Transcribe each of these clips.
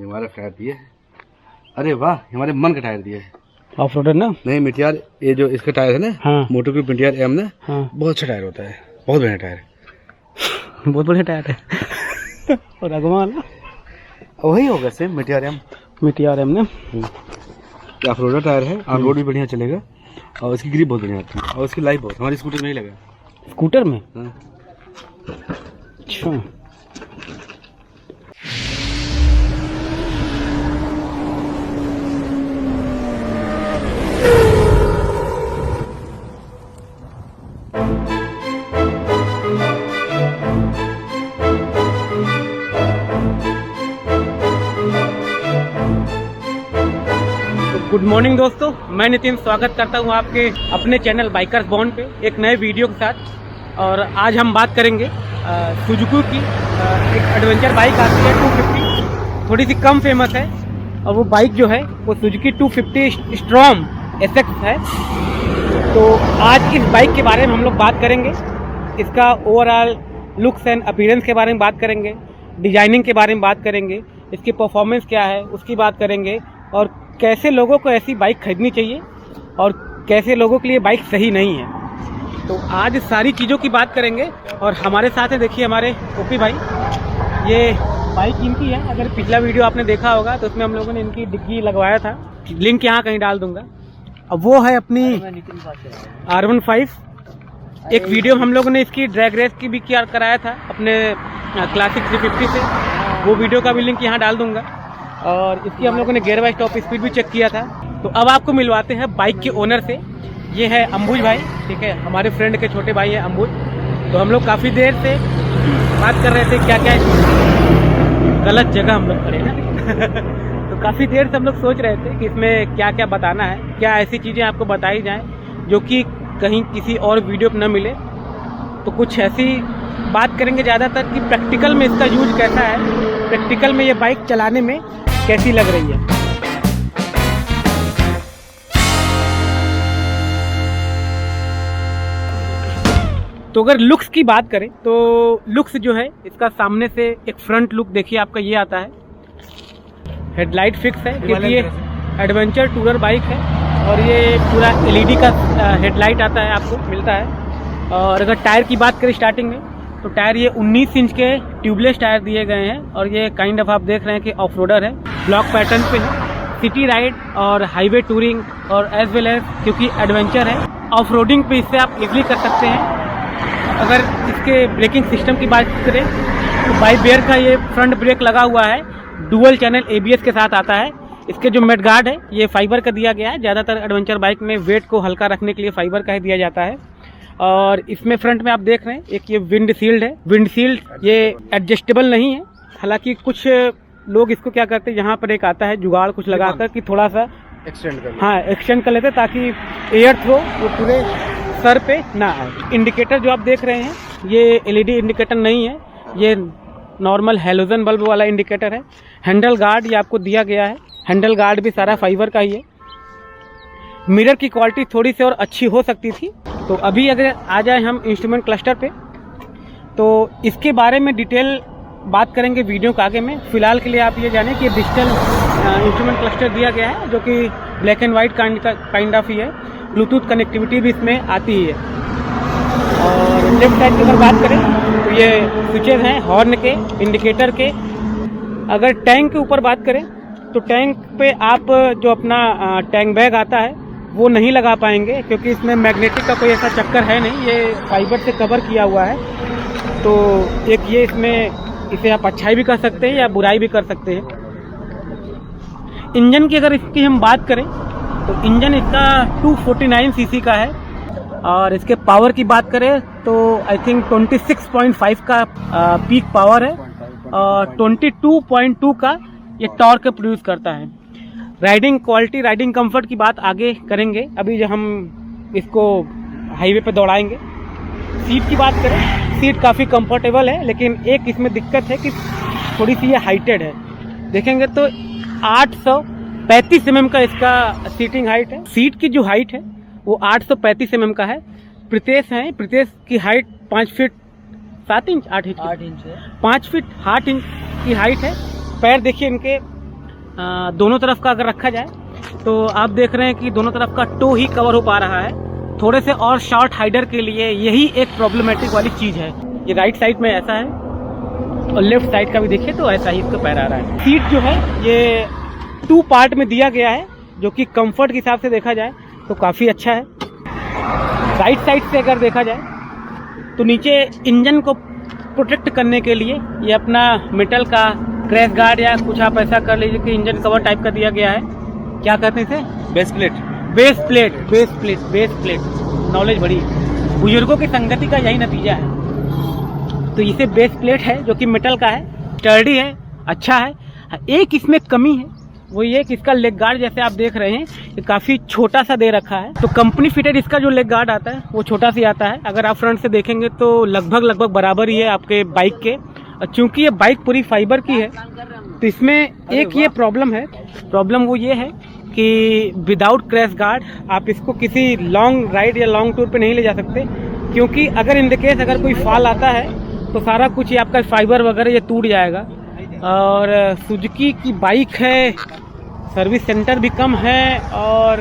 ये हमारा टायर दिए है। अरे वाह, हमारे मन का टायर दिया है। ऑफ रोडर ना? नहीं मिटियार, ये जो इसका टायर है ना, हाँ। मोटो की मिटियार एम ना, हाँ। बहुत अच्छा टायर होता है, बहुत बढ़िया टायर है। बहुत बढ़िया टायर है। और अगवा वाला वही होगा सेम मिटियार एम। मिटियार एम ना? ऑफ रोडर टायर है, ऑन रोड भी बढ़िया चलेगा और इसकी ग्रिप बहुत बढ़िया आती है और इसकी लाइफ बहुत। हमारी स्कूटर में नहीं लगा। स्कूटर में? हाँ। अच्छा। गुड मॉर्निंग दोस्तों, मैं नितिन स्वागत करता हूं आपके अपने चैनल बाइकर्स बॉन्ड पे एक नए वीडियो के साथ। और आज हम बात करेंगे सुजुकी की एक एडवेंचर बाइक आती है 250, थोड़ी सी कम फेमस है। और वो बाइक जो है वो सुजुकी 250 स्ट्रॉम एसएक्स है। तो आज इस बाइक के बारे में हम लोग बात करेंगे, इसका ओवरऑल लुक्स एंड अपीयरेंस के बारे में बात करेंगे, डिजाइनिंग के बारे में बात करेंगे, इसकी परफॉर्मेंस क्या है उसकी बात करेंगे, और कैसे लोगों को ऐसी बाइक खरीदनी चाहिए और कैसे लोगों के लिए बाइक सही नहीं है। तो आज सारी चीज़ों की बात करेंगे। और हमारे साथ है, देखिए हमारे ओपी भाई, ये बाइक इनकी है। अगर पिछला वीडियो आपने देखा होगा तो उसमें हम लोगों ने इनकी डिग्गी लगवाया था, लिंक यहाँ कहीं डाल दूंगा। अब वो है अपनी R15। एक वीडियो हम लोगों ने इसकी ड्रैग रेस की भी कराया था अपने क्लासिक 350 से, वो वीडियो का भी लिंक यहाँ डाल दूंगा। और इसकी हम लोगों ने गियर वाइज टॉप स्पीड भी चेक किया था। तो अब आपको मिलवाते हैं बाइक के ओनर से। ये है अंबुज भाई, ठीक है, हमारे फ्रेंड के छोटे भाई है अंबुज। तो हम लोग काफ़ी देर से बात कर रहे थे, क्या क्या गलत जगह हम लोग खड़े हैं। तो काफ़ी देर से हम लोग सोच रहे थे कि इसमें क्या क्या बताना है, क्या ऐसी चीज़ें आपको बताई जाएँ जो कि कहीं किसी और वीडियो पर न मिले। तो कुछ ऐसी बात करेंगे ज़्यादातर कि प्रैक्टिकल में इसका यूज कैसा है, प्रैक्टिकल में ये बाइक चलाने में कैसी लग रही है। तो अगर लुक्स की बात करें तो लुक्स जो है इसका सामने से एक फ्रंट लुक देखिए आपका ये आता है। हेडलाइट फिक्स है क्योंकि ये एडवेंचर टूरर बाइक है और ये पूरा एलईडी का हेडलाइट आता है, आपको मिलता है। और अगर टायर की बात करें स्टार्टिंग में, तो टायर ये 19 इंच के ट्यूबलेस टायर दिए गए हैं। और ये काइंड ऑफ आप देख रहे हैं कि ऑफ रोडर है, ब्लॉक पैटर्न पे है। सिटी राइड और हाईवे टूरिंग और एज वेल एज क्योंकि एडवेंचर है, ऑफ रोडिंग पे इससे आप इजीली कर सकते हैं। अगर इसके ब्रेकिंग सिस्टम की बात करें तो बाई बेयर का ये फ्रंट ब्रेक लगा हुआ है, डुअल चैनल ABS के साथ आता है। इसके जो मेड गार्ड है ये फाइबर का दिया गया है। ज़्यादातर एडवेंचर बाइक में वेट को हल्का रखने के लिए फाइबर का ही दिया जाता है। और इसमें फ्रंट में आप देख रहे हैं एक ये विंड शील्ड है। विंड शील्ड ये एडजस्टेबल नहीं है, हालांकि कुछ लोग इसको क्या करते हैं, यहाँ पर एक आता है जुगाड़ कुछ लगाकर कि थोड़ा सा एक्सटेंड कर, हाँ एक्सटेंड कर लेते हैं ताकि एयर थ्रो वो पूरे सर पे ना आए। इंडिकेटर जो आप देख रहे हैं ये LED इंडिकेटर नहीं है, ये नॉर्मल हेलोजन बल्ब वाला इंडिकेटर है। हैंडल गार्ड ये आपको दिया गया है, हैंडल गार्ड भी सारा फाइबर का ही है। मिरर की क्वालिटी थोड़ी सी और अच्छी हो सकती थी। तो अभी अगर आ जाए हम इंस्ट्रूमेंट क्लस्टर पे, तो इसके बारे में डिटेल बात करेंगे वीडियो के आगे में। फिलहाल के लिए आप ये जानें कि डिजिटल इंस्ट्रूमेंट क्लस्टर दिया गया है जो कि black and white kind of ही है। ब्लूटूथ कनेक्टिविटी भी इसमें आती ही है। और लेफ्ट साइड की अगर बात करें तो ये स्विचेस हैं हॉर्न के, इंडिकेटर के। अगर टैंक के ऊपर बात करें तो टैंक पे आप जो अपना टैंक बैग आता है वो नहीं लगा पाएंगे क्योंकि इसमें मैग्नेटिक का कोई ऐसा चक्कर है नहीं, ये फाइबर से कवर किया हुआ है। तो एक ये इसमें इसे आप अच्छाई भी कर सकते हैं या बुराई भी कर सकते हैं। इंजन की अगर इसकी हम बात करें तो इंजन इसका 249 सीसी का है। और इसके पावर की बात करें तो आई थिंक 26.5 का पीक पावर है और 22.2 का ये टॉर्क प्रोड्यूस करता है। राइडिंग क्वालिटी, राइडिंग कंफर्ट की बात आगे करेंगे, अभी जो हम इसको हाईवे पे दौड़ाएंगे। सीट की बात करें, सीट काफ़ी कंफर्टेबल है, लेकिन एक इसमें दिक्कत है कि थोड़ी सी ये हाइटेड है। देखेंगे तो 835 mm का इसका सीटिंग हाइट है। सीट की जो हाइट है वो 835 mm का है। प्रितेश है, प्रितेश की height 5 feet 7 inch 8 inch 5 feet 8 inch की हाइट है। पैर देखिए इनके दोनों तरफ का अगर रखा जाए तो आप देख रहे हैं कि दोनों तरफ का टो ही कवर हो पा रहा है। थोड़े से और शॉर्ट हाइडर के लिए यही एक प्रॉब्लमेटिक वाली चीज़ है। ये राइट साइड में ऐसा है और लेफ्ट साइड का भी देखिए तो ऐसा ही इसका पैर आ रहा है। सीट जो है ये 2 पार्ट में दिया गया है, जो कि कंफर्ट के हिसाब से देखा जाए तो काफ़ी अच्छा है। राइट साइड से अगर देखा जाए तो नीचे इंजन को प्रोटेक्ट करने के लिए ये अपना मेटल का क्रैश गार्ड या कुछ आप ऐसा कर लीजिए कि इंजन कवर टाइप का दिया गया है। क्या कहते हैं इसे? Base plate. Base plate, base plate, base plate. Knowledge बड़ी, बुजुर्गों की संगति का यही नतीजा है। तो इसे बेस प्लेट है जो कि मेटल का है, स्टर्डी है, अच्छा है। एक इसमें कमी है, वो ये कि इसका लेग गार्ड जैसे आप देख रहे हैं ये काफ़ी छोटा सा दे रखा है। तो कंपनी फिटेड इसका जो लेग गार्ड आता है वो छोटा सी आता है। अगर आप फ्रंट से देखेंगे तो लगभग बराबर ही है आपके बाइक के। और चूंकि ये बाइक पूरी फाइबर की है तो इसमें एक ये प्रॉब्लम है। प्रॉब्लम वो ये है कि विदाउट क्रैश गार्ड आप इसको किसी लॉन्ग राइड या लॉन्ग टूर पे नहीं ले जा सकते, क्योंकि अगर इन द केस अगर कोई फॉल आता है तो सारा कुछ ये आपका फाइबर वगैरह ये टूट जाएगा। और सुजुकी की बाइक है, सर्विस सेंटर भी कम है और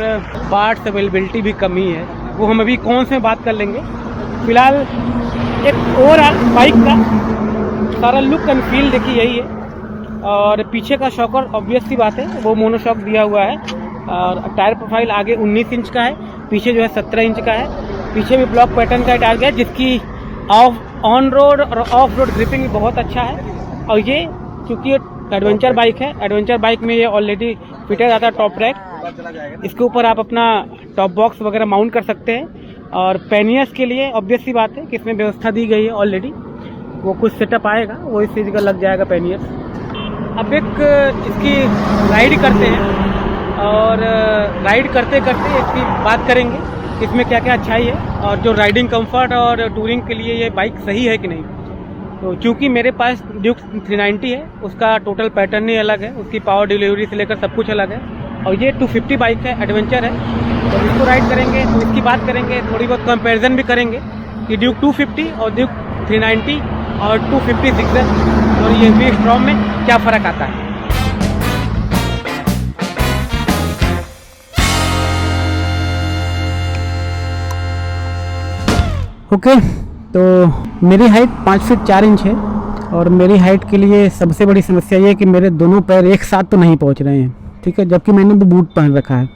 पार्ट्स अवेलेबिलिटी भी कम ही है। वो हम अभी कौन से बात कर लेंगे। फिलहाल एक ओवरऑल बाइक का सारा लुक एंड फील देखिए यही है। और पीछे का शॉकर ऑब्वियस सी बात है वो मोनोशॉक दिया हुआ है। और टायर प्रोफाइल आगे 19 इंच का है, पीछे जो है 17 इंच का है। पीछे भी ब्लॉक पैटर्न का टायर गया जिसकी ऑन रोड और ऑफ रोड ग्रिपिंग बहुत अच्छा है। और ये क्योंकि एडवेंचर बाइक है, एडवेंचर बाइक में ये ऑलरेडी फिटेड आता है टॉप रैक। इसके ऊपर आप अपना टॉप बॉक्स वगैरह माउंट कर सकते हैं। और पैनियर्स के लिए ऑब्वियस सी बात है कि इसमें व्यवस्था दी गई है ऑलरेडी, वो कुछ सेटअप आएगा वो इस चीज़ का लग जाएगा पैनियर्स। अब एक इसकी राइड करते हैं और राइड करते करते इसकी बात करेंगे इसमें क्या क्या अच्छाई है और जो राइडिंग कंफर्ट और टूरिंग के लिए ये बाइक सही है कि नहीं। तो चूंकि मेरे पास ड्यूक 390 है, उसका टोटल पैटर्न ही अलग है, उसकी पावर डिलीवरी से लेकर सब कुछ अलग है। और ये 250 बाइक है, एडवेंचर है। तो इसको राइड करेंगे तो इसकी बात करेंगे, थोड़ी बहुत कंपैरिजन भी करेंगे कि ड्यूक 250 और ड्यूक 390 और 250 जिक्सर और ये वी स्ट्रॉम में क्या फ़र्क आता है। ओके तो मेरी हाइट 5 फीट 4 इंच है और मेरी हाइट के लिए सबसे बड़ी समस्या ये है कि मेरे दोनों पैर एक साथ तो नहीं पहुंच रहे हैं, ठीक है, जबकि मैंने भी बूट पहन रखा है।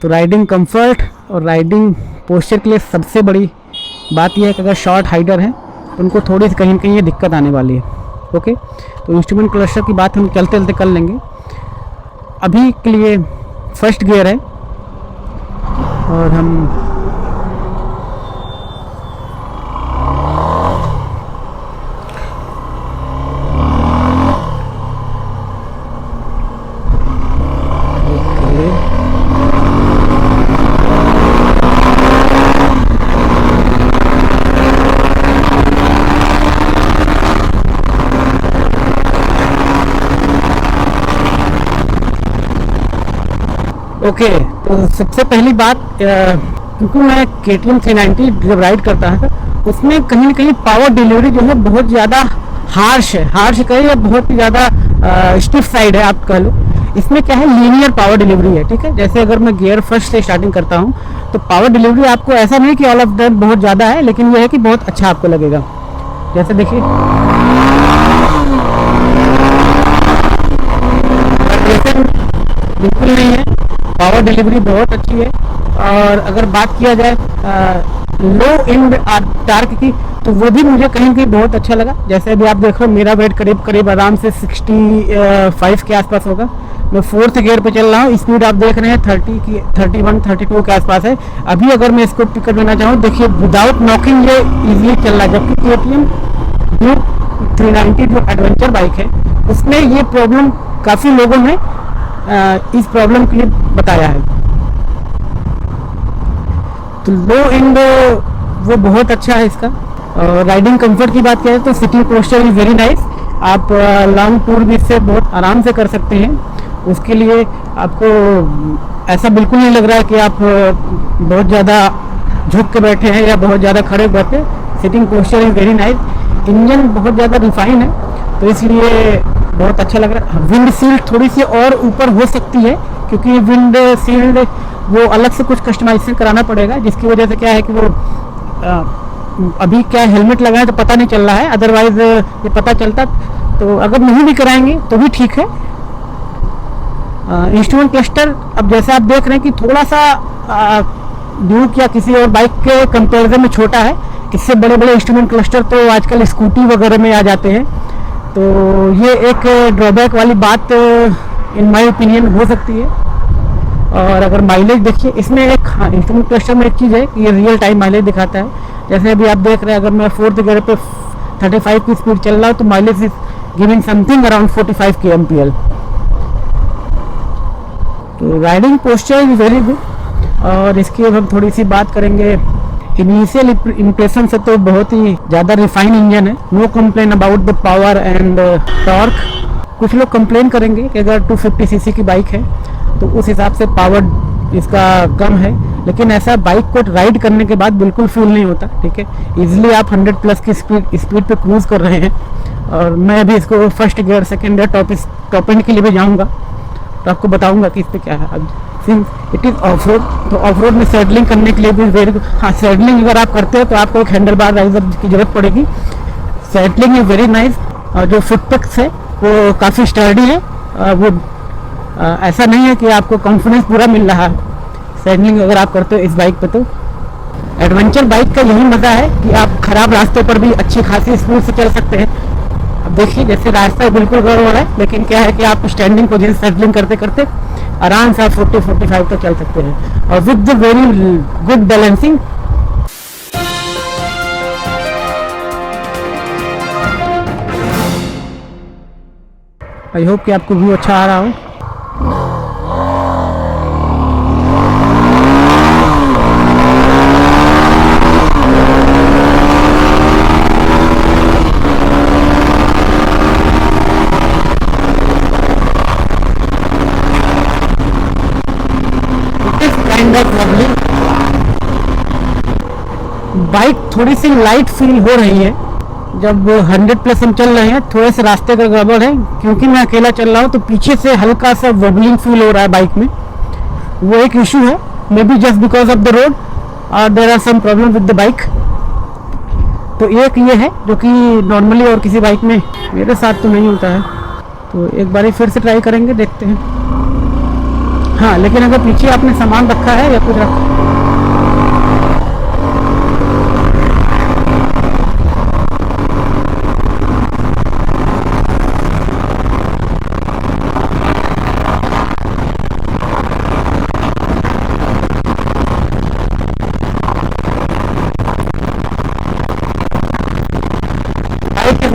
तो राइडिंग कंफर्ट और राइडिंग पोस्चर के लिए सबसे बड़ी बात यह है कि अगर शॉर्ट हाइडर है तो उनको थोड़ी सी कहीं न कहीं ये दिक्कत आने वाली है। ओके तो इंस्ट्रूमेंट क्लस्टर की बात हम चलते चलते कर लेंगे। अभी के लिए फर्स्ट गियर है और हम ओके तो सबसे पहली बात क्योंकि मैं KTM 390 जब राइड करता है उसमें कहीं ना कहीं पावर डिलीवरी जो है बहुत ज़्यादा हार्श कहे या बहुत ही ज़्यादा स्टिफ साइड है आप कह लो। इसमें क्या है, लीनियर पावर डिलीवरी है, ठीक है। जैसे अगर मैं गियर फर्स्ट से स्टार्टिंग करता हूँ तो पावर डिलीवरी आपको ऐसा नहीं कि ऑल ऑफ दैट बहुत ज़्यादा है, लेकिन यह है कि बहुत अच्छा आपको लगेगा। जैसे देखिए बिल्कुल नहीं है, पावर डिलीवरी बहुत अच्छी है। और अगर बात किया जाए लो एंड टार्क की तो वो भी मुझे कहीं कहीं बहुत अच्छा लगा। जैसे अभी आप देख रहे हो मेरा वेट करीब करीब आराम से 65 के आसपास होगा। मैं 4th गियर पे चल रहा हूँ, स्पीड आप देख रहे हैं 30 की 31 32 के आसपास है। अभी अगर मैं इसको पिकअप लेना चाहूँ देखिए विदाउट नॉकिंग ये इजीली चल रहा है। जबकि KTM ड्यूक 390 जो एडवेंचर बाइक है उसमें ये प्रॉब्लम काफ़ी लोगों ने इस प्रॉब्लम के लिए बताया है। तो लो एंड वो बहुत अच्छा है इसका। राइडिंग कंफर्ट की बात करें तो sitting posture is very nice. आप लॉन्ग टूर भी इससे बहुत आराम से कर सकते हैं। उसके लिए आपको ऐसा बिल्कुल नहीं लग रहा है कि आप बहुत ज़्यादा झुक के बैठे हैं या बहुत ज़्यादा खड़े बैठे। Sitting posture is very nice. Engine बहुत ज़्यादा रिफाइन है तो इसलिए बहुत अच्छा लग रहा है। विंड शील्ड थोड़ी सी और ऊपर हो सकती है, क्योंकि विंड शील्ड वो अलग से कुछ कस्टमाइजेशन कराना पड़ेगा, जिसकी वजह से क्या है कि वो अभी क्या हेलमेट लगाए तो पता नहीं चल रहा है, अदरवाइज ये पता चलता। तो अगर नहीं भी कराएंगे तो भी ठीक है। इंस्ट्रूमेंट क्लस्टर अब जैसे आप देख रहे हैं कि थोड़ा सा ड्यूक या किसी और बाइक के कंपैरिजन में छोटा है। इससे बड़े बड़े इंस्ट्रूमेंट क्लस्टर तो आजकल स्कूटी वगैरह में आ जाते हैं, तो ये एक ड्रॉबैक वाली बात इन माय ओपिनियन हो सकती है। और अगर माइलेज देखिए इसमें एक इंस्ट्रूमेंट क्लस्टर में एक चीज़ है कि ये रियल टाइम माइलेज दिखाता है। जैसे अभी आप देख रहे हैं, अगर मैं 4th गियर पे 35 की स्पीड चल रहा हूँ तो mileage is giving something around 45 kmpl। तो riding posture is very good. और इसकी अब हम थोड़ी सी बात करेंगे। इनिशियल इम्प्रेशन से तो बहुत ही ज़्यादा रिफाइन इंजन है, no complain about the power and torque. कुछ लोग कंप्लेन करेंगे कि अगर 250 cc की बाइक है तो उस हिसाब से पावर इसका कम है, लेकिन ऐसा बाइक को राइड करने के बाद बिल्कुल फील नहीं होता। ठीक है, इजीली आप 100+ की स्पीड पे क्रूज कर रहे हैं। और मैं अभी इसको first gear, second gear, top and के लिए भी जाऊंगा तो आपको बताऊंगा कि इस पर क्या है। अब since it is of road, तो ऑफ रोड में सैडलिंग करने के लिए भी वेरी गुड। हाँ, सैडलिंग अगर आप करते हो तो आपको एक हैंडल बार राइजर की जरूरत पड़ेगी। Saddling is very nice. और जो फुटपेक्स है वो काफ़ी स्टर्डी है। वो ऐसा नहीं है कि आपको कॉन्फिडेंस पूरा मिल रहा है सैडलिंग अगर आप करते हो इस बाइक पे। तो एडवेंचर बाइक का यही मज़ा है कि आप खराब रास्ते पर भी अच्छी खासी स्पीड से चल सकते हैं। अब देखिए, जैसे रास्ता बिल्कुल गड़बड़ है, लेकिन क्या है कि आप स्टैंडिंग पोजीशन सैडलिंग करते करते आराम से आप 40-45 तक चल सकते हैं, और with the very good balancing. I hope कि आपको व्यू अच्छा आ रहा हो। बाइक थोड़ी सी लाइट फील हो रही है जब 100+ हम चल रहे हैं। थोड़े से रास्ते का गड़बड़ है, क्योंकि मैं अकेला चल रहा हूँ तो पीछे से हल्का सा वॉबलिंग फील हो रहा है बाइक में। वो एक इशू है, maybe just because of the road और there are some problem with the bike. तो एक ये है जो कि नॉर्मली और किसी बाइक में मेरे साथ तो नहीं होता है। तो एक बार फिर से ट्राई करेंगे, देखते हैं। हाँ, लेकिन अगर पीछे आपने सामान रखा है या कुछ रखा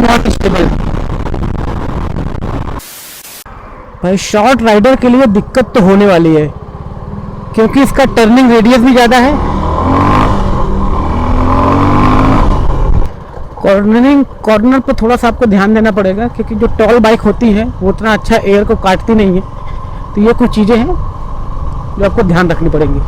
नॉट स्टेबल। भाई शॉर्ट राइडर के लिए दिक्कत तो होने वाली है, क्योंकि इसका टर्निंग रेडियस भी ज़्यादा है। कॉर्नर पर थोड़ा सा आपको ध्यान देना पड़ेगा, क्योंकि जो टॉल बाइक होती है वो उतना अच्छा एयर को काटती नहीं है। तो ये कुछ चीज़ें हैं जो आपको ध्यान रखनी पड़ेंगी।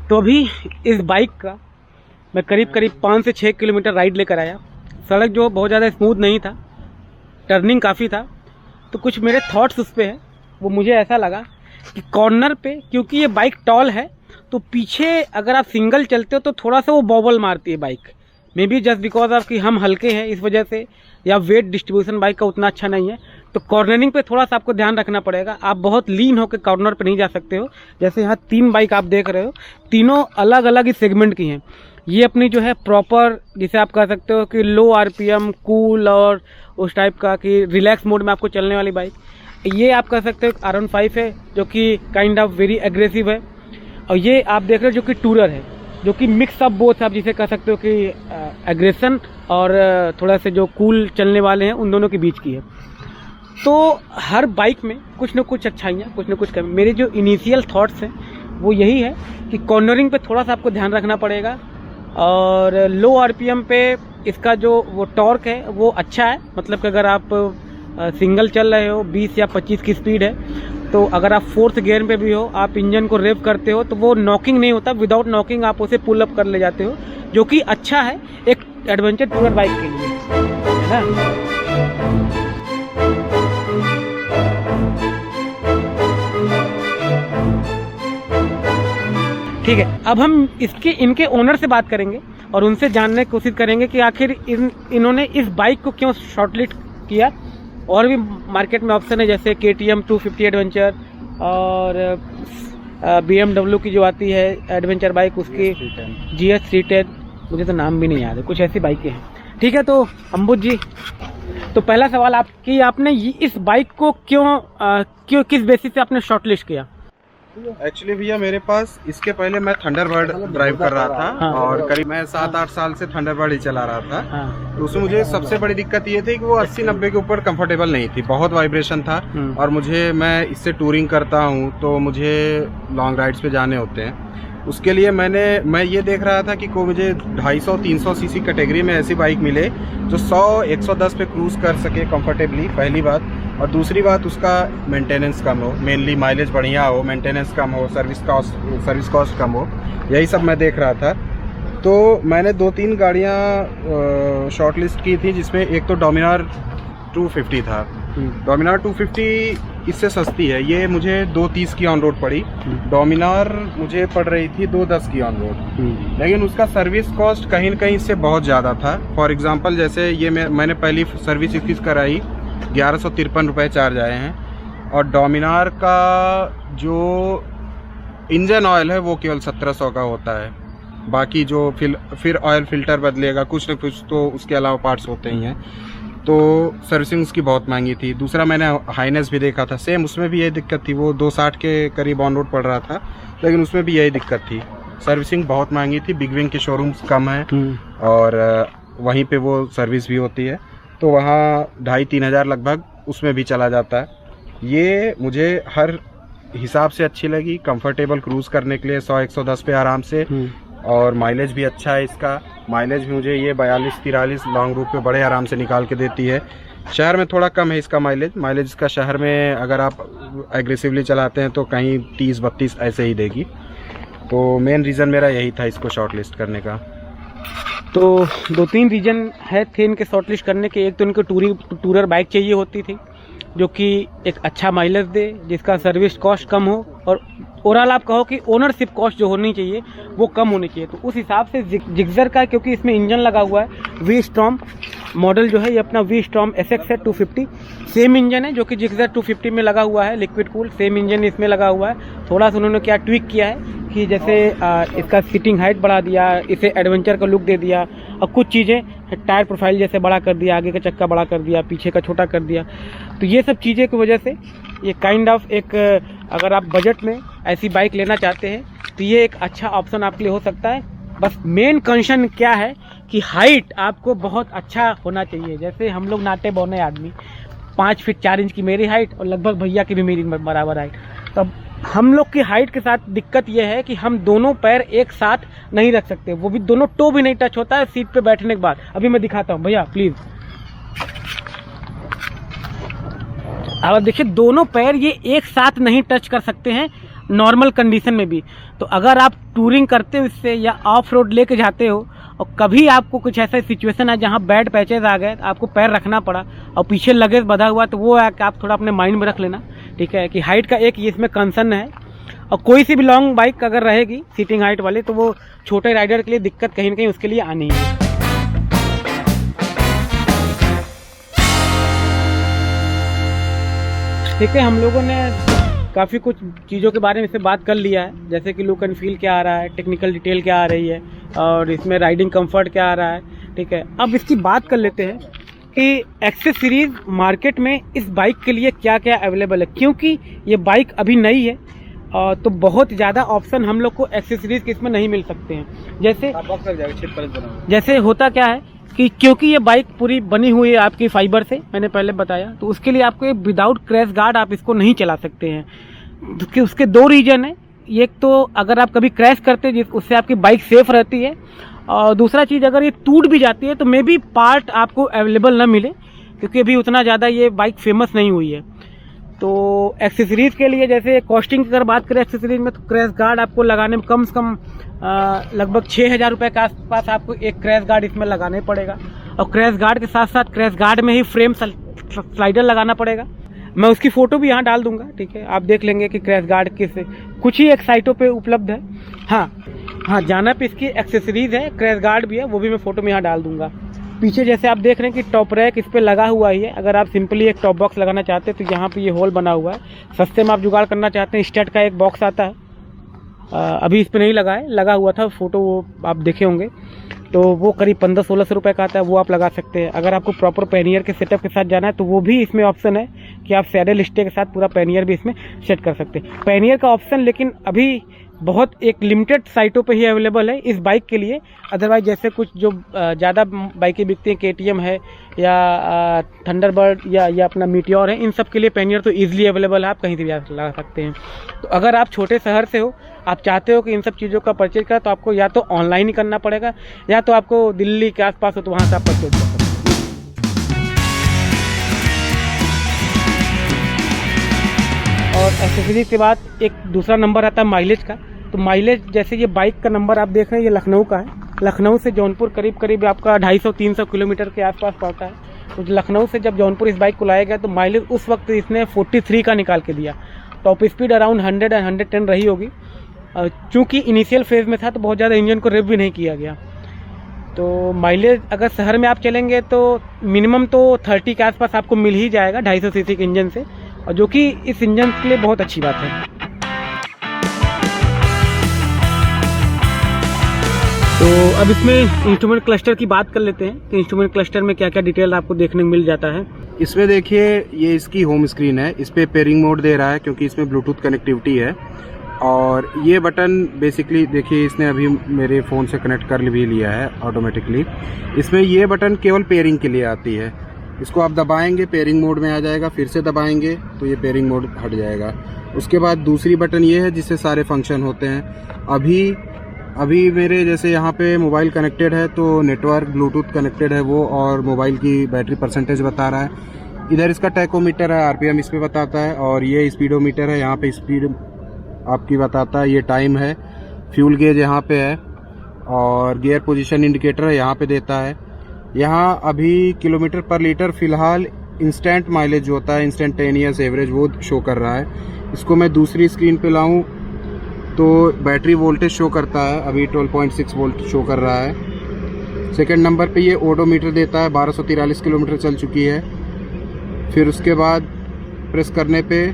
तो अभी इस बाइक का मैं करीब 5 से 6 किलोमीटर राइड लेकर आया। सड़क जो बहुत ज़्यादा स्मूथ नहीं था, टर्निंग काफ़ी था। तो कुछ मेरे थॉट्स उस पर है। वो मुझे ऐसा लगा कि कॉर्नर पे, क्योंकि ये बाइक टॉल है, तो पीछे अगर आप सिंगल चलते हो तो थोड़ा सा वो बॉबल मारती है bike. May be just because of कि हम हल्के हैं इस वजह से, या वेट डिस्ट्रीब्यूशन बाइक का उतना अच्छा नहीं है। तो कॉर्नरिंग पे थोड़ा सा आपको ध्यान रखना पड़ेगा। आप बहुत लीन होकर कॉर्नर पे नहीं जा सकते हो। जैसे यहाँ 3 बाइक आप देख रहे हो, तीनों अलग अलग ही सेगमेंट की हैं। ये अपनी जो है प्रॉपर, जिसे आप कह सकते हो कि लो RPM, कूल और उस टाइप का कि रिलैक्स मोड में आपको चलने वाली बाइक। ये आप कह सकते हो R15 है, जो कि काइंड ऑफ वेरी एग्रेसिव है। और ये आप देख रहे हो जो कि टूरर है, जो कि मिक्स अप बोथ, आप जिसे कह सकते हो कि एग्रेशन और थोड़ा से जो कूल चलने वाले हैं उन दोनों के बीच की है। तो हर बाइक में कुछ न कुछ अच्छाइयाँ, कुछ न कुछ कमी। मेरे जो इनिशियल थॉट्स हैं वो यही है कि कॉर्नरिंग पे थोड़ा सा आपको ध्यान रखना पड़ेगा, और लो RPM पे इसका जो वो टॉर्क है वो अच्छा है। मतलब कि अगर आप सिंगल चल रहे हो, 20 या 25 की स्पीड है, तो अगर आप 4th गियर पे भी हो, आप इंजन को रेव करते हो तो वो नॉकिंग नहीं होता, विदाउट नॉकिंग आप उसे पुल अप कर ले जाते हो, जो कि अच्छा है एक एडवेंचर टूरर बाइक के लिए, है ना। ठीक है, अब हम इनके ओनर से बात करेंगे और उनसे जानने की कोशिश करेंगे कि आखिर इन्होंने इस बाइक को क्यों शॉर्टलिस्ट किया। और भी मार्केट में ऑप्शन है जैसे KTM 250 एडवेंचर और BMW की जो आती है एडवेंचर बाइक, उसकी GS 310, मुझे तो नाम भी नहीं याद है, कुछ ऐसी बाइकें हैं। ठीक है, तो अम्बुज जी, तो पहला सवाल आपने इस बाइक को क्यों किस बेसिस से आपने शॉर्टलिस्ट किया? एक्चुअली भैया मेरे पास इसके पहले मैं थंडरबर्ड ड्राइव कर रहा था। हाँ। और करीब मैं 7-8 साल से थंडरबर्ड ही चला रहा था। हाँ। तो उसमें मुझे सबसे बड़ी दिक्कत ये थी कि वो 80-90 के ऊपर कंफर्टेबल नहीं थी, बहुत वाइब्रेशन था। और मैं इससे टूरिंग करता हूँ तो मुझे लॉन्ग राइड्स पे जाने होते हैं। उसके लिए मैं ये देख रहा था कि मुझे 250-300 सीसी कैटेगरी में ऐसी बाइक मिले जो 100-110 पे क्रूज कर सके कंफर्टेबली, पहली बात। और दूसरी बात, उसका मेंटेनेंस कम हो, मेनली माइलेज बढ़िया हो, मेंटेनेंस कम हो, सर्विस कॉस्ट कम हो, यही सब मैं देख रहा था। तो मैंने 2-3 गाड़ियाँ शॉर्टलिस्ट की थी, जिसमें एक तो डोमिनार 250 था। डोमिनार 250 इससे सस्ती है, ये मुझे 230 की ऑन रोड पड़ी। डोमिनार मुझे पड़ रही थी 210 की ऑन रोड, लेकिन उसका सर्विस कॉस्ट कहीं न कहीं इससे बहुत ज़्यादा था। फॉर एग्जांपल जैसे ये मैंने पहली सर्विस इसकी कराई, 1153 रुपये चार्ज आए हैं। और डोमिनार का जो इंजन ऑयल है वो केवल 1700 का होता है, बाकी जो फिर ऑयल फिल्टर बदलेगा, कुछ न कुछ तो उसके अलावा पार्ट्स होते ही हैं। तो सर्विसिंग उसकी बहुत महंगी थी। दूसरा मैंने हाइनेस भी देखा था, सेम उसमें भी यही दिक्कत थी, वो 260 के करीब ऑन रोड पड़ रहा था, लेकिन उसमें भी यही दिक्कत थी, सर्विसिंग बहुत महंगी थी। बिग विंग के शोरूम्स कम हैं और वहीं पे वो सर्विस भी होती है, तो वहाँ 2,500-3 हज़ार लगभग उसमें भी चला जाता है। ये मुझे हर हिसाब से अच्छी लगी, कंफर्टेबल क्रूज़ करने के लिए 100-110 पे आराम से। और माइलेज भी अच्छा है इसका, माइलेज भी मुझे ये 42-43 लॉन्ग रूट पे बड़े आराम से निकाल के देती है। शहर में थोड़ा कम है इसका माइलेज इसका शहर में अगर आप एग्रेसिवली चलाते हैं तो कहीं 30-32 ऐसे ही देगी। तो मेन रीज़न मेरा यही था इसको शॉर्टलिस्ट करने का। तो 2-3 रीजन थे इनके शॉर्टलिस्ट करने के। एक तो इनको टूरर बाइक चाहिए होती थी जो कि एक अच्छा माइलेज दे, जिसका सर्विस कॉस्ट कम हो, और ओवरऑल आप कहो कि ओनरशिप कॉस्ट जो होनी चाहिए वो कम होनी चाहिए। तो उस हिसाब से जिक्सर का, क्योंकि इसमें इंजन लगा हुआ है V-Strom मॉडल जो है, ये अपना V-Strom SX है 250, सेम इंजन है जो कि जिक्सर 250 में लगा हुआ है, लिक्विड कूल, सेम इंजन इसमें लगा हुआ है। थोड़ा सा उन्होंने क्या ट्विक किया है कि जैसे इसका सीटिंग हाइट बढ़ा दिया, इसे एडवेंचर का लुक दे दिया, और कुछ चीज़ें टायर प्रोफाइल जैसे बड़ा कर दिया, आगे का चक्का बड़ा कर दिया, पीछे का छोटा कर दिया। तो ये सब चीज़ें की वजह से ये काइंड ऑफ एक, अगर आप बजट में ऐसी बाइक लेना चाहते हैं तो ये एक अच्छा ऑप्शन आपके लिए हो सकता है। बस मेन कंसर्न क्या है कि हाइट आपको बहुत अच्छा होना चाहिए। जैसे हम लोग नाटे बौने आदमी, 5 फीट 4 इंच की मेरी हाइट और लगभग भैया की भी मेरी बराबर हाइट। तब हम लोग की हाइट के साथ दिक्कत यह है कि हम दोनों पैर एक साथ नहीं रख सकते, वो भी दोनों टो भी नहीं टच होता है सीट पे बैठने के बाद। अभी मैं दिखाता हूँ भैया प्लीज। अब देखिए, दोनों पैर ये एक साथ नहीं टच कर सकते हैं नॉर्मल कंडीशन में भी। तो अगर आप टूरिंग करते हो इससे या ऑफ रोड लेके जाते हो और कभी आपको कुछ ऐसा सिचुएशन है जहाँ बैड पैचेज आ गए, आपको पैर रखना पड़ा और पीछे लगेज बंधा हुआ, तो वो है कि आप थोड़ा अपने माइंड में रख लेना, ठीक है, कि हाइट का एक ये इसमें कंसर्न है। और कोई सी भी लॉन्ग बाइक अगर रहेगी सीटिंग हाइट वाली, तो वो छोटे राइडर के लिए दिक्कत कहीं ना कहीं उसके लिए आनी है। ठीक है, हम लोगों ने काफ़ी कुछ चीज़ों के बारे में इससे बात कर लिया है, जैसे कि लुक एंड फील क्या आ रहा है, टेक्निकल डिटेल क्या आ रही है, और इसमें राइडिंग कंफर्ट क्या आ रहा है। ठीक है, अब इसकी बात कर लेते हैं कि एक्सेस सीरीज़ मार्केट में इस बाइक के लिए क्या क्या अवेलेबल है, क्योंकि ये बाइक अभी नई है तो बहुत ज़्यादा ऑप्शन हम लोग को एक्सेस सीरीज़ के इसमें नहीं मिल सकते हैं। जैसे होता क्या है कि क्योंकि ये बाइक पूरी बनी हुई है आपकी फाइबर से, मैंने पहले बताया, तो उसके लिए आपको विदाउट क्रैश गार्ड आप इसको नहीं चला सकते हैं। तो उसके 2 रीजन है, एक तो अगर आप कभी क्रैश करते हैं उससे आपकी बाइक सेफ रहती है, और दूसरा चीज़ अगर ये टूट भी जाती है तो मे बी पार्ट आपको अवेलेबल ना मिले, क्योंकि अभी उतना ज़्यादा ये बाइक फेमस नहीं हुई है। तो एक्सेसरीज के लिए जैसे कॉस्टिंग की अगर बात करें एक्सेसरीज में, तो क्रैश गार्ड आपको लगाने में कम से कम लगभग 6,000 रुपये के आसपास आपको एक क्रैश गार्ड इसमें लगाना पड़ेगा। और क्रैश गार्ड के साथ साथ क्रैश गार्ड में ही फ्रेम स्लाइडर लगाना पड़ेगा। मैं उसकी फ़ोटो भी यहाँ डाल दूंगा, ठीक है, आप देख लेंगे कि क्रैश गार्ड किस कुछ ही एक साइटों पे उपलब्ध है। हाँ, जाना पे इसकी एक्सेसरीज है, क्रैश गार्ड भी है, वो भी मैं फ़ोटो में यहाँ डाल दूंगा। पीछे जैसे आप देख रहे हैं कि टॉप रैक इस पर लगा हुआ ही है। अगर आप सिंपली एक टॉप बॉक्स लगाना चाहते हैं तो यहाँ पे ये होल बना हुआ है। सस्ते में आप जुगाड़ करना चाहते हैं, स्टड का एक बॉक्स आता है, अभी इस पर नहीं लगा है, लगा हुआ था, फ़ोटो वो आप देखे होंगे, तो वो करीब 1500-1600 रुपये का आता है, वो आप लगा सकते हैं। अगर आपको प्रॉपर पैनियर के सेटअप के साथ जाना है तो वो भी इसमें ऑप्शन है कि आप सैडल स्टे के साथ पूरा पैनियर भी इसमें सेट कर सकते हैं। पैनियर का ऑप्शन लेकिन अभी बहुत एक लिमिटेड साइटों पे ही अवेलेबल है इस बाइक के लिए। अदरवाइज जैसे कुछ जो ज़्यादा बाइकें बिकती हैं, KTM है या थंडरबर्ड या अपना मीटियोर है, इन सब के लिए पैनियर तो ईजिली अवेलेबल है, आप कहीं से भी लगा सकते हैं। तो अगर आप छोटे शहर से हो, आप चाहते हो कि इन सब चीज़ों का परचेज करें, तो आपको या तो ऑनलाइन ही करना पड़ेगा या तो आपको दिल्ली के आसपास हो तो वहाँ से आप परचेज कर सकते हैं। और एक्सेसरीज के बाद एक दूसरा नंबर आता है माइलेज का। तो माइलेज जैसे ये बाइक का नंबर आप देख रहे हैं, ये लखनऊ का है। लखनऊ से जौनपुर करीब आपका 250-300 किलोमीटर के आसपास पड़ता है। तो लखनऊ से जब जौनपुर इस बाइक को लाया गया तो माइलेज उस वक्त इसने 43 का निकाल के दिया। टॉप स्पीड अराउंड 100 और 110 रही होगी। चूँकि इनिशियल फेज़ में था तो बहुत ज़्यादा इंजन को रिव भी नहीं किया गया। तो माइलेज अगर शहर में आप चलेंगे तो मिनिमम तो 30 के आसपास आपको मिल ही जाएगा 250 सीसी के इंजन से, और जो कि इस इंजन के लिए बहुत अच्छी बात है। तो अब इसमें इंस्ट्रूमेंट क्लस्टर की बात कर लेते हैं कि इंस्ट्रूमेंट क्लस्टर में क्या क्या डिटेल आपको देखने को मिल जाता है। इसमें देखिए, ये इसकी होम स्क्रीन है, इस पे पेयरिंग मोड दे रहा है क्योंकि इसमें ब्लूटूथ कनेक्टिविटी है। और ये बटन बेसिकली देखिए, इसने अभी मेरे फ़ोन से कनेक्ट कर भी लिया है ऑटोमेटिकली। इसमें ये बटन केवल पेयरिंग के लिए आती है। इसको आप दबाएंगे, पेयरिंग मोड में आ जाएगा, फिर से दबाएंगे तो ये पेयरिंग मोड हट जाएगा। उसके बाद दूसरी बटन ये है जिससे सारे फंक्शन होते हैं। अभी मेरे जैसे यहाँ पे मोबाइल कनेक्टेड है तो नेटवर्क ब्लूटूथ कनेक्टेड है वो, और मोबाइल की बैटरी परसेंटेज बता रहा है। इधर इसका टैकोमीटर है, RPM इस पे बताता है, और ये स्पीडोमीटर है, यहाँ पे स्पीड आपकी बताता है। ये टाइम है, फ्यूल गेज यहाँ पे है, और गियर पोजीशन इंडिकेटर है यहाँ पे देता है। यहाँ अभी किलोमीटर पर लीटर फ़िलहाल इंस्टेंट माइलेज जो होता है, इंस्टेंटेनियस एवरेज, वो शो कर रहा है। इसको मैं दूसरी स्क्रीन पे लाऊं तो बैटरी वोल्टेज शो करता है, अभी 12.6 वोल्ट शो कर रहा है। सेकंड नंबर पे ये ओडोमीटर देता है, 1243 किलोमीटर चल चुकी है। फिर उसके बाद प्रेस करने पे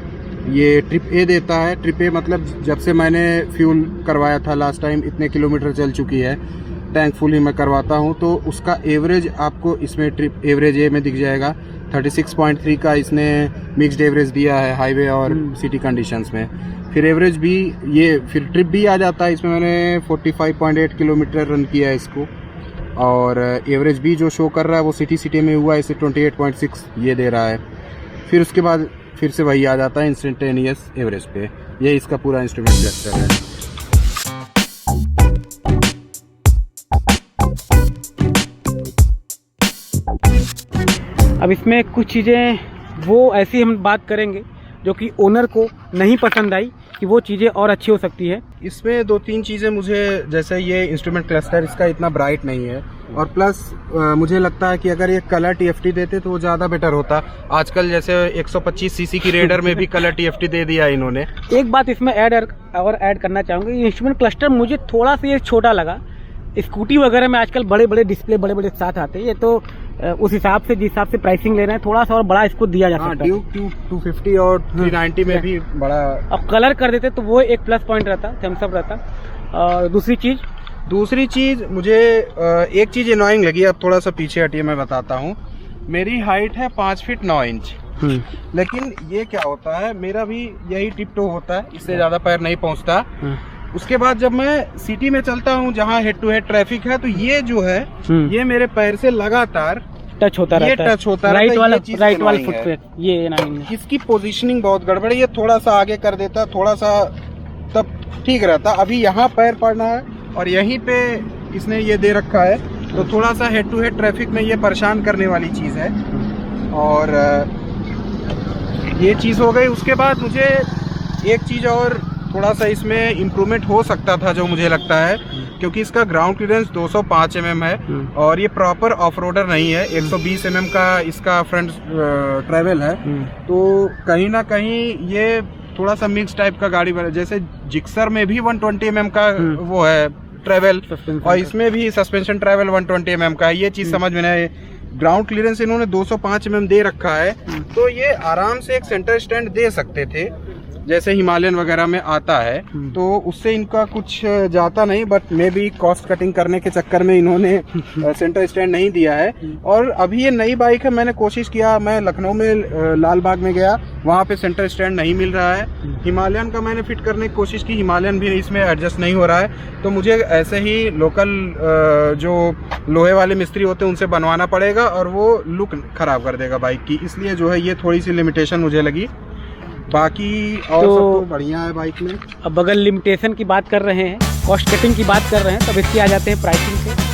ये ट्रिप ए देता है। ट्रिप ए मतलब जब से मैंने फ्यूल करवाया था लास्ट टाइम, इतने किलोमीटर चल चुकी है, टैंक फुल ही मैं करवाता हूँ, तो उसका एवरेज आपको इसमें ट्रिप एवरेज ए में दिख जाएगा। 36.3 का इसने मिक्स्ड एवरेज दिया है हाईवे और सिटी कंडीशंस में। फिर एवरेज भी ये, फिर ट्रिप भी आ जाता है इसमें। मैंने 45.8 किलोमीटर रन किया है इसको, और एवरेज भी जो शो कर रहा है वो सिटी में हुआ है, इसे 28.6 ये दे रहा है। फिर उसके बाद फिर से वही आ जाता है इंस्टेंटेनियस एवरेज पे। ये इसका पूरा इंस्ट्रूमेंट क्लस्टर है। अब इसमें कुछ चीज़ें वो ऐसी हम बात करेंगे जो कि ओनर को नहीं पसंद आई, कि वो चीज़ें और अच्छी हो सकती है। इसमें 2-3 चीज़ें मुझे, जैसे ये इंस्ट्रूमेंट क्लस्टर इसका इतना ब्राइट नहीं है, और प्लस मुझे लगता है कि अगर ये कलर TFT देते तो वो ज़्यादा बेटर होता। आजकल जैसे 125 सीसी की रेडर में भी कलर TFT दे दिया इन्होंने। एक बात इसमें ऐड करना चाहूँगा, ये इंस्ट्रूमेंट क्लस्टर मुझे थोड़ा सा ये छोटा लगा। स्कूटी वगैरह में आजकल बड़े बड़े डिस्प्ले बड़े बड़े साथ आते हैं, ये तो उस हिसाब से जिस हिसाब से प्राइसिंग ले रहे हैं थोड़ा सा और बड़ा इसको दिया जा सकता है। ड्यूक 250 और 390 में भी बड़ा, और कलर कर देते तो वो एक प्लस पॉइंट रहता, थम्स अप रहता। और दूसरी चीज़ मुझे एक चीज़ एनोइंग लगी। अब थोड़ा सा पीछे हटिए, मैं बताता हूँ। मेरी हाइट है 5 फीट 9 इंच, लेकिन ये क्या होता है, मेरा भी यही टिप टो होता है, इससे ज़्यादा पैर नहीं पहुँचता। उसके बाद जब मैं सिटी में चलता हूँ जहाँ हेड टू हेड ट्रैफिक है, तो ये जो है ये मेरे पैर से लगातार टच होता रहता है। राइट वाला फुटप्रिंट, ये इसकी पोजीशनिंग बहुत गड़बड़ है। ये थोड़ा सा आगे कर देता, थोड़ा सा, तब ठीक रहता। अभी यहाँ पैर पड़ना है और यहीं पे इसने ये दे रखा है, तो थोड़ा सा हेड टू हेड ट्रैफिक में ये परेशान करने वाली चीज़ है। और ये चीज़ हो गई। उसके बाद मुझे एक चीज़ और थोड़ा सा इसमें इम्प्रूवमेंट हो सकता था जो मुझे लगता है, क्योंकि इसका ग्राउंड क्लियरेंस 205 mm है और ये प्रॉपर ऑफ रोडर नहीं है। 120 mm का इसका फ्रंट ट्रैवल है, तो कहीं ना कहीं ये थोड़ा सा मिक्स टाइप का गाड़ी बना। जैसे जिक्सर में भी 120 mm का वो है ट्रैवल, और इसमें भी सस्पेंशन ट्रैवल 120 mm का है। ये चीज़ समझ में नहीं। ग्राउंड क्लियरेंस इन्होंने 205 mm दे रखा है, तो ये आराम से एक सेंटर स्टैंड दे सकते थे जैसे हिमालयन वगैरह में आता है, तो उससे इनका कुछ जाता नहीं। But may be cost cutting करने के चक्कर में इन्होंने सेंटर स्टैंड नहीं दिया है। और अभी ये नई बाइक है, मैंने कोशिश किया, मैं लखनऊ में लाल बाग में गया, वहाँ पे सेंटर स्टैंड नहीं मिल रहा है। हिमालयन का मैंने फिट करने की कोशिश की, हिमालयन भी इसमें एडजस्ट नहीं हो रहा है। तो मुझे ऐसे ही लोकल जो लोहे वाले मिस्त्री होते हैं उनसे बनवाना पड़ेगा, और वो लुक खराब कर देगा बाइक की। इसलिए जो है ये थोड़ी सी लिमिटेशन मुझे लगी। बाकी और तो सब तो बढ़िया है बाइक में। अब अगर लिमिटेशन की बात कर रहे हैं, कॉस्ट कटिंग की बात कर रहे हैं, तब इसके आ जाते हैं प्राइसिंग पे।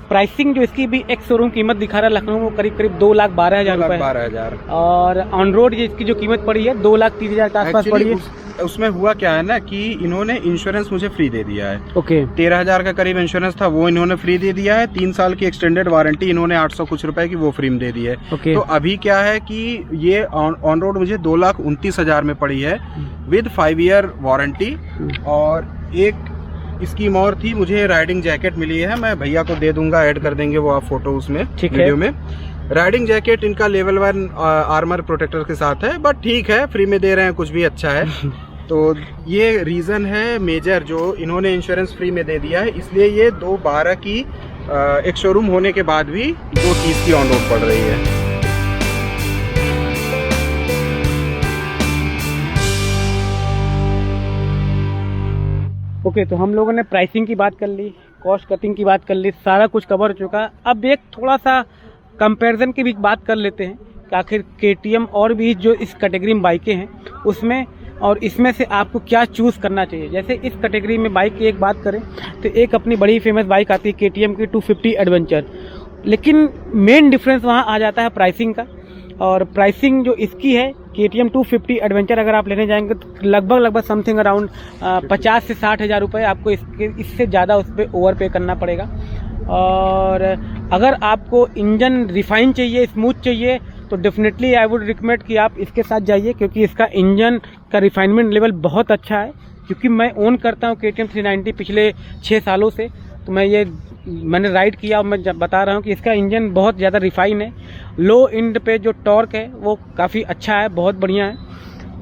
प्राइसिंग जो इसकी भी एक शोरूम कीमत दिखा रहा है लखनऊ में करीब करीब 2,12,000 रुपए, 12,000, और ऑन रोड इसकी जो कीमत पड़ी है 2,30,000 के आसपास पड़ी है। उसमें हुआ क्या है ना कि इन्होंने इंश्योरेंस मुझे फ्री दे दिया है। ओके, 13,000 का करीब इंश्योरेंस था, वो इन्होंने फ्री दे दिया है। 3 साल की एक्सटेंडेड वारंटी इन्होंने 800 कुछ रुपए की वो फ्री में दे दी है। ओके। तो अभी क्या है कि ये ऑन रोड मुझे 2,29,000 में पड़ी है विद 5 ईयर वारंटी। और एक स्कीम और थी, मुझे राइडिंग जैकेट मिली है, मैं भैया को दे दूंगा, ऐड कर देंगे वो आप फोटो उसमें वीडियो में। राइडिंग जैकेट इनका लेवल 1 आर्मर प्रोटेक्टर के साथ है, बट ठीक है, फ्री में दे रहे हैं, कुछ भी अच्छा है। तो ये रीज़न है मेजर जो इन्होंने इंश्योरेंस फ्री में दे दिया है, इसलिए ये 2,12 की एक शोरूम होने के बाद भी 2,30 की ऑन रोड पड़ रही है। ओके, तो हम लोगों ने प्राइसिंग की बात कर ली, कॉस्ट कटिंग की बात कर ली, सारा कुछ कवर हो चुका। अब एक थोड़ा सा कंपैरिजन की भी बात कर लेते हैं कि आखिर KTM और भी जो इस कैटेगरी में बाइकें हैं उसमें और इसमें से आपको क्या चूज़ करना चाहिए। जैसे इस कैटेगरी में बाइक की एक बात करें तो एक अपनी बड़ी फेमस बाइक आती है KTM की 250 एडवेंचर, लेकिन मेन डिफरेंस वहाँ आ जाता है प्राइसिंग का। और प्राइसिंग जो इसकी है KTM 250 एडवेंचर अगर आप लेने जाएंगे तो लगभग समथिंग अराउंड 50 से 60,000 रुपये आपको इससे ज़्यादा उस पर ओवर पे करना पड़ेगा। और अगर आपको इंजन रिफाइन चाहिए, स्मूथ चाहिए, तो डेफिनेटली आई वुड रिकमेंड कि आप इसके साथ जाइए, क्योंकि इसका इंजन का रिफाइनमेंट लेवल बहुत अच्छा है। क्योंकि मैं ओन करता हूँ KTM 390 पिछले 6 सालों से, तो मैंने राइड किया और मैं बता रहा हूँ कि इसका इंजन बहुत ज़्यादा रिफाइन है। लो इंड पे जो टॉर्क है वो काफ़ी अच्छा है, बहुत बढ़िया है।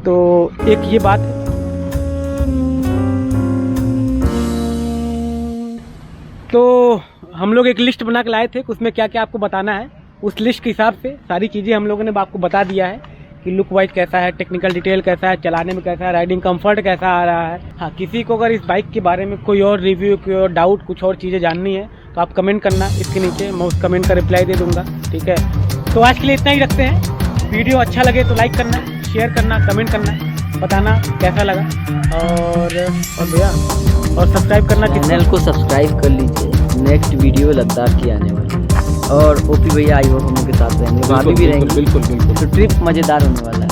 तो एक ये बात है। तो हम लोग एक लिस्ट बना के लाए थे कि उसमें क्या क्या आपको बताना है। उस लिस्ट के हिसाब से सारी चीज़ें हम लोगों ने आपको बता दिया है कि लुक वाइज कैसा है, टेक्निकल डिटेल कैसा है, चलाने में कैसा है, राइडिंग कंफर्ट कैसा आ रहा है। हाँ, किसी को अगर इस बाइक के बारे में कोई और रिव्यू, कोई और डाउट, कुछ और चीज़ें जाननी है तो आप कमेंट करना इसके नीचे, मैं उस कमेंट का रिप्लाई दे दूँगा। ठीक है, तो आज के लिए इतना ही रखते हैं। वीडियो अच्छा लगे तो लाइक करना, शेयर करना, कमेंट करना, बताना कैसा लगा, और भैया और सब्सक्राइब करना, चैनल को सब्सक्राइब कर लीजिए। नेक्स्ट वीडियो लद्दाख की आने वाली है, और ओपी भैया आई होप हम लोग के साथ रहेंगे, भाभी भी रहेंगे। बिल्कुल बिल्कुल। तो ट्रिप मज़ेदार होने वाला है।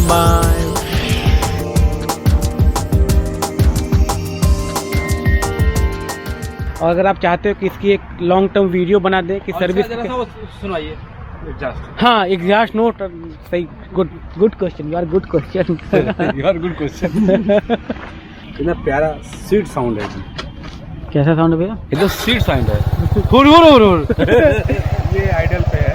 बाय। और अगर आप चाहते हो कि इसकी एक लॉन्ग टर्म वीडियो बना दें कि सर्विस, सुनाइए। हाँ, एग्जॉस्ट नोट, सही, good question, you are good question, you are good question. इतना प्यारा स्वीट साउंड है। कैसा साउंड है भैया? एकदम स्वीट साउंड है। हुर हुर हुर हुर। ये आइडल पे है।